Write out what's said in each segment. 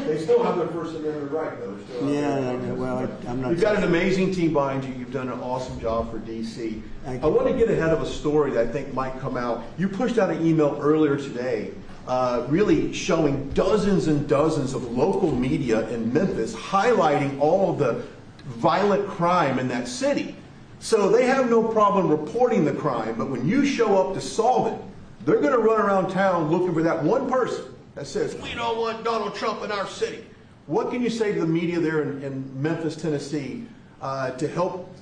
They still have their First Amendment right, though. They're still I'm not. You've got an amazing team behind you. You've done an awesome job for DC. Thank I you. want to get ahead of a story that I think might come out. You pushed out an email earlier today, really showing dozens and dozens of local media in Memphis highlighting all of the violent crime in that city. So they have no problem reporting the crime, but when you show up to solve it, they're going to run around town looking for that one person that says, we don't want Donald Trump in our city. What can you say to the media there in Memphis, Tennessee, to help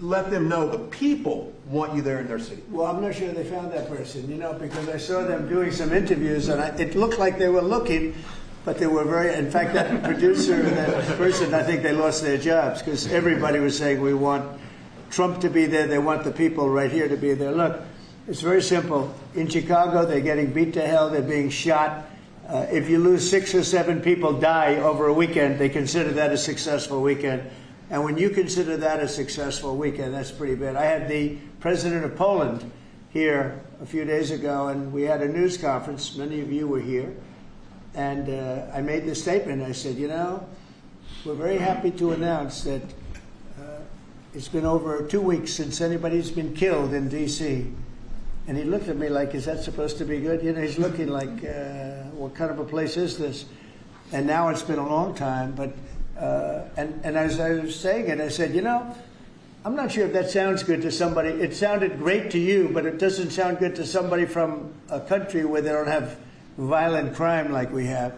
let them know the people want you there in their city? Well, I'm not sure they found that person, because I saw them doing some interviews, and it looked like they were looking, but they were in fact, that producer, that person, I think they lost their jobs, because everybody was saying, we want Trump to be there, they want the people right here to be there. Look, it's very simple. In Chicago, they're getting beat to hell, they're being shot. If you lose 6 or 7 people die over a weekend, they consider that a successful weekend. And when you consider that a successful weekend, that's pretty bad. I had the president of Poland here a few days ago, and we had a news conference. Many of you were here. And I made this statement. I said, we're very happy to announce that it's been over 2 weeks since anybody's been killed in D.C. And he looked at me like, is that supposed to be good? He's looking like, what kind of a place is this? And now it's been a long time, but and as I was saying it, I said, I'm not sure if that sounds good to somebody. It sounded great to you, but it doesn't sound good to somebody from a country where they don't have violent crime like we have.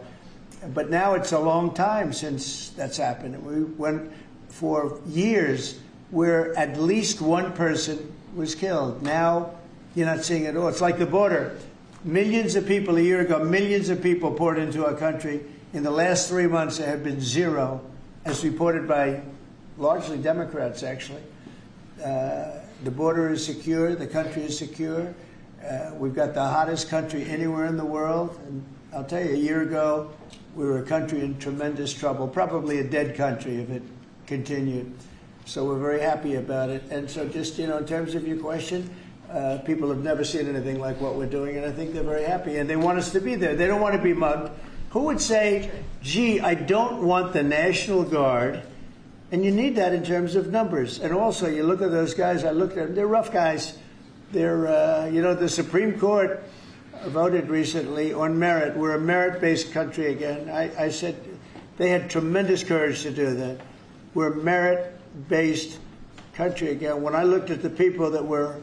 But now it's a long time since that's happened. We went for years where at least one person was killed. Now you're not seeing it all. It's like the border. Millions of people a year ago, millions of people poured into our country. In the last 3 months, there have been 0, as reported by largely Democrats, actually. The border is secure. The country is secure. We've got the hottest country anywhere in the world. And I'll tell you, a year ago, we were a country in tremendous trouble, probably a dead country if it continued. So we're very happy about it. And so just, in terms of your question, people have never seen anything like what we're doing, and I think they're very happy. And they want us to be there. They don't want to be mugged. Who would say, gee, I don't want the National Guard? And you need that in terms of numbers. And also, you look at those guys, I looked at them, they're rough guys. They're, the Supreme Court voted recently on merit. We're a merit-based country again. I said they had tremendous courage to do that. We're a merit-based country again. When I looked at the people that were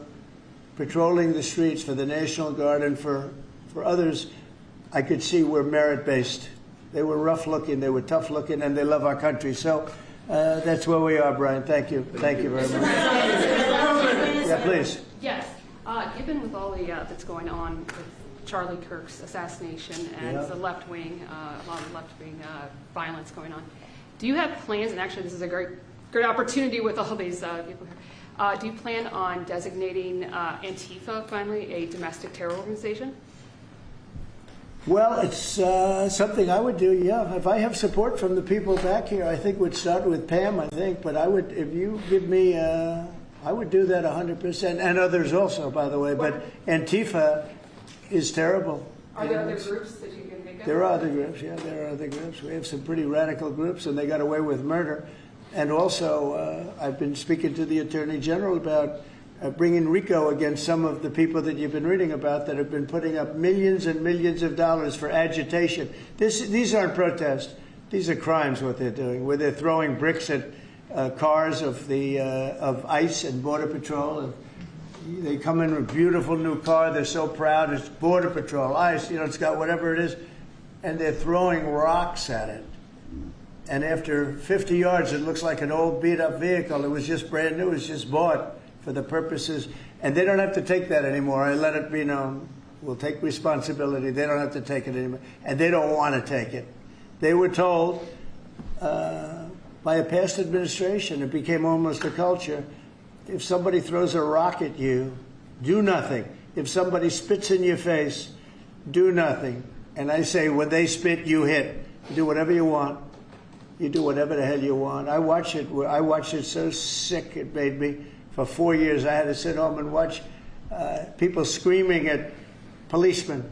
patrolling the streets for the National Guard and for others, I could see we're merit-based. They were rough-looking, they were tough-looking, and they love our country. So that's where we are, Brian. Thank you. Thank you very much. Yeah, please. Yes. Given with all the that's going on with Charlie Kirk's assassination and the left wing, a lot of left wing violence going on, do you have plans? And actually, this is a great opportunity with all these people here. Do you plan on designating Antifa finally a domestic terror organization? Well, it's something I would do, yeah. If I have support from the people back here, I think we'd start with Pam, I think. But I would, if you give me, I would do that 100%. And others also, by the way. But Antifa is terrible. Are there other groups that you can think of? There are other groups, yeah. There are other groups. We have some pretty radical groups, and they got away with murder. And also, I've been speaking to the Attorney General about bringing RICO against some of the people that you've been reading about that have been putting up millions and millions of dollars for agitation. These aren't protests. These are crimes, what they're doing, where they're throwing bricks at cars of ICE and Border Patrol. And they come in with a beautiful new car. They're so proud. It's Border Patrol, ICE, it's got whatever it is. And they're throwing rocks at it. And after 50 yards, it looks like an old beat-up vehicle. It was just brand new. It was just bought for the purposes. And they don't have to take that anymore. I let it be known. We'll take responsibility. They don't have to take it anymore. And they don't want to take it. They were told by a past administration, it became almost a culture, if somebody throws a rock at you, do nothing. If somebody spits in your face, do nothing. And I say, when they spit, you hit. Do whatever you want. You do whatever the hell you want. I watched it so sick it made me. For 4 years, I had to sit home and watch people screaming at policemen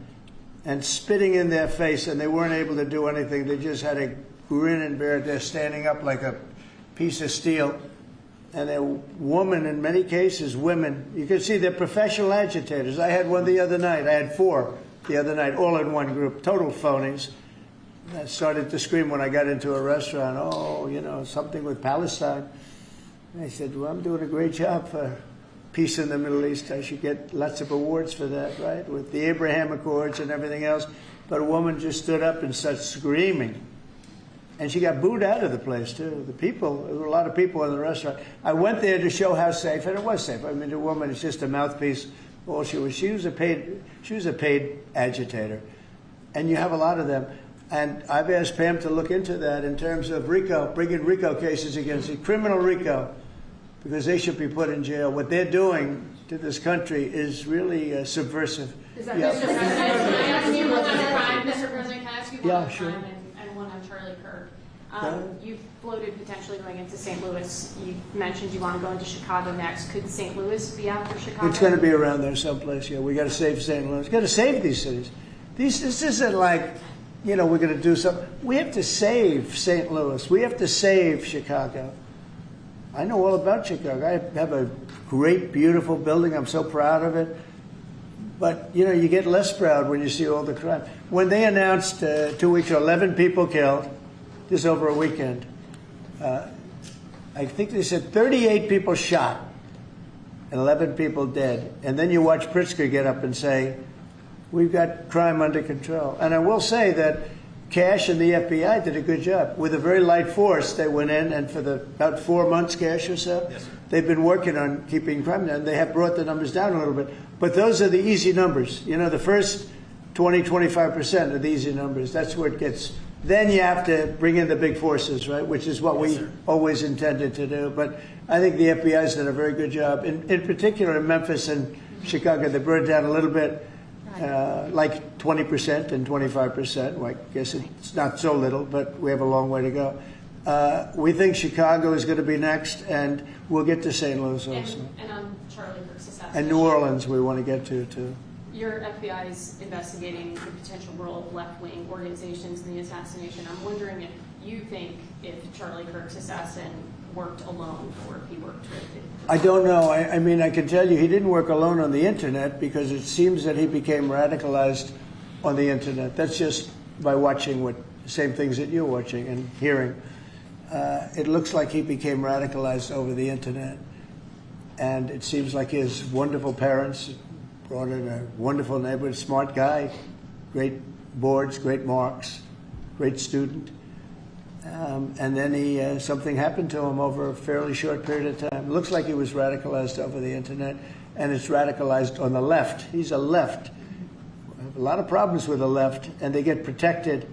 and spitting in their face, and they weren't able to do anything. They just had a grin and bear it. They're standing up like a piece of steel. And a woman, in many cases, women, you can see they're professional agitators. I had one the other night. I had 4 the other night, all in one group, total phonies. I started to scream when I got into a restaurant, oh, you know, something with Palestine. And I said, well, I'm doing a great job for peace in the Middle East. I should get lots of awards for that, right? With the Abraham Accords and everything else. But a woman just stood up and started screaming. And she got booed out of the place, too. The people, there were a lot of people in the restaurant. I went there to show how safe, and it was safe. I mean, the woman is just a mouthpiece. All she was a paid agitator. And you have a lot of them. And I've asked Pam to look into that in terms of RICO, bringing RICO cases against it, criminal RICO, because they should be put in jail. What they're doing to this country is really subversive. Is that Yeah. Mr. President, can I ask you one on crime? Mr. President, can I ask you one Yeah, on sure. crime and one on Charlie Kirk? Yeah. You've floated potentially going into St. Louis. You mentioned you want to go into Chicago next. Could St. Louis be after Chicago? It's going to be around there someplace. Yeah, we got to save St. Louis. Got to save these cities. This isn't like, you know, we're going to do something. We have to save St. Louis. We have to save Chicago. I know all about Chicago. I have a great, beautiful building. I'm so proud of it. But, you know, you get less proud when you see all the crime. When they announced 2 weeks ago, 11 people killed, this over a weekend, I think they said 38 people shot and 11 people dead. And then you watch Pritzker get up and say, we've got crime under control. And I will say that Cash and the FBI did a good job. With a very light force, they went in, and for about 4 months, Cash or so, Yes, sir. they've been working on keeping crime down. They have brought the numbers down a little bit. But those are the easy numbers. You know, the first 20, 25% are the easy numbers. That's where it gets. Then you have to bring in the big forces, right, which is what we always intended to do. But I think the FBI's done a very good job. In particular, in Memphis and Chicago, they brought it down a little bit. Like 20% and 25%. Well, I guess it's not so little, but we have a long way to go. We think Chicago is going to be next, and we'll get to St. Louis also. And on Charlie Kirk's assassination. And New Orleans we want to get to, too. Your FBI is investigating the potential role of left-wing organizations in the assassination. I'm wondering if you think if Charlie Kirk's assassin worked alone or if he worked with it. I don't know. I mean, I can tell you he didn't work alone on the Internet, because it seems that he became radicalized on the Internet. That's just by watching the same things that you're watching and hearing. It looks like he became radicalized over the Internet. And it seems like his wonderful parents brought in a wonderful neighborhood, smart guy, great boards, great marks, great student. And then something happened to him over a fairly short period of time. It looks like he was radicalized over the Internet, and it's radicalized on the left. He's a left. I have a lot of problems with the left, and they get protected,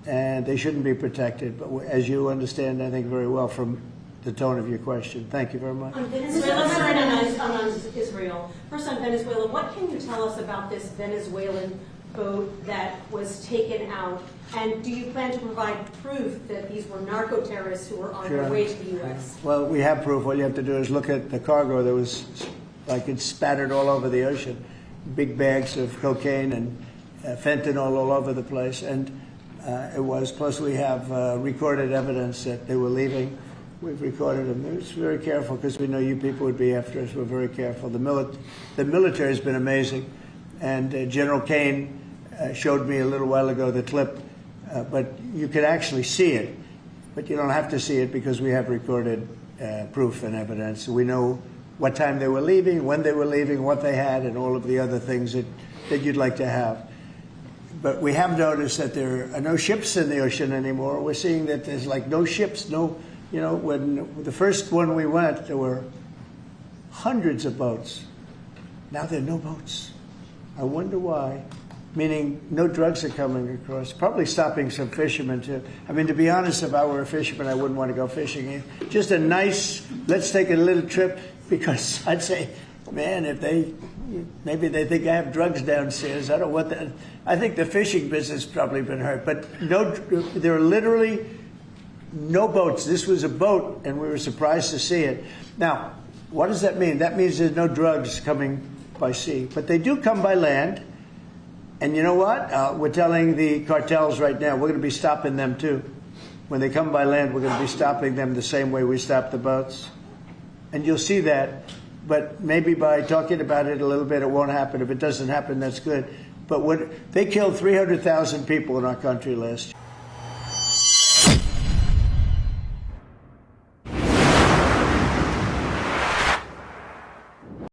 and they shouldn't be protected. But as you understand, I think very well from the tone of your question. Thank you very much. On Venezuela, and on Israel. First on Venezuela, what can you tell us about this Venezuelan boat that was taken out? And do you plan to provide proof that these were narco-terrorists who were on their way to the U.S.? Well, we have proof. All you have to do is look at the cargo. There was, like, it spattered all over the ocean. Big bags of cocaine and fentanyl all over the place. And it was, plus we have recorded evidence that they were leaving. We've recorded them. It's very careful because we know you people would be after us. We're very careful. The military has been amazing. And General Kane showed me a little while ago the clip, but you could actually see it. But you don't have to see it because we have recorded proof and evidence. We know what time they were leaving, when they were leaving, what they had, and all of the other things that you'd like to have. But we have noticed that there are no ships in the ocean anymore. We're seeing that there's like no ships, no, you know, when the first one we went, there were hundreds of boats. Now there are no boats. I wonder why. Meaning no drugs are coming across. Probably stopping some fishermen too. I mean, to be honest, if I were a fisherman, I wouldn't want to go fishing. Just a nice, let's take a little trip, because I'd say, man, if maybe they think I have drugs downstairs. I don't want that. I think the fishing business has probably been hurt. But no, there are literally no boats. This was a boat, and we were surprised to see it. Now, what does that mean? That means there's no drugs coming by sea. But they do come by land. And you know what? We're telling the cartels right now, we're going to be stopping them too. When they come by land, we're going to be stopping them the same way we stop the boats. And you'll see that. But maybe by talking about it a little bit, it won't happen. If it doesn't happen, that's good. But they killed 300,000 people in our country last year.